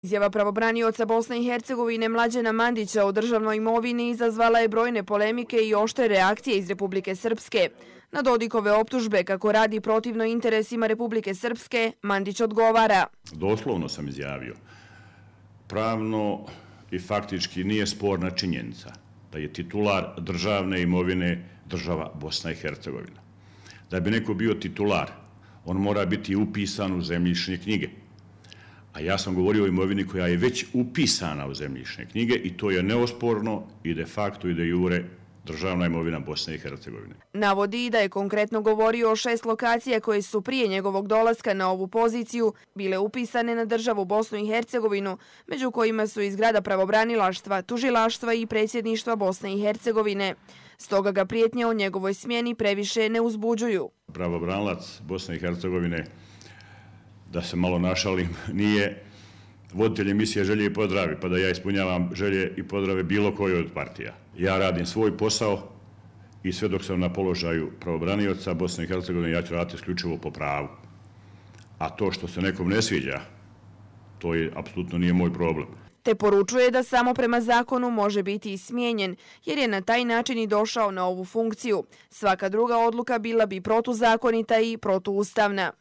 Izjava pravobranioca Bosne i Hercegovine Mlađana Mandića o državnoj imovini izazvala je brojne polemike i oštre reakcije iz Republike Srpske. Na Dodikove optužbe kako radi protivno interesima Republike Srpske, Mandić odgovara. Doslovno sam izjavio, pravno i faktički nije sporna činjenica da je titular državne imovine država Bosna i Hercegovina. Da bi neko bio titular, on mora biti upisan u zemljišne knjige. A ja sam govorio o imovini koja je već upisana u zemljišne knjige i to je neosporno i de facto i de jure državna imovina Bosne i Hercegovine. Navodi da je konkretno govorio o 6 lokacija koje su prije njegovog dolaska na ovu poziciju bile upisane na državu Bosnu i Hercegovinu, među kojima su i zgrada pravobranilaštva, tužilaštva i predsjedništva Bosne i Hercegovine. Stoga ga prijetnje o njegovoj smjeni previše ne uzbuđuju. Pravobranilac Bosne i Hercegovine, da se malo našalim, nije voditelj emisije Želje i pozdravi, pa da ja ispunjavam želje i pozdrave bilo koje od partija. Ja radim svoj posao i sve dok sam na položaju pravobranioca Bosne i Hercegovine, ja ću raditi isključivo po pravu. A to što se nekom ne sviđa, to je apsolutno nije moj problem. Te poručuje da samo prema zakonu može biti i smijenjen, jer je na taj način i došao na ovu funkciju. Svaka druga odluka bila bi protuzakonita i protuustavna.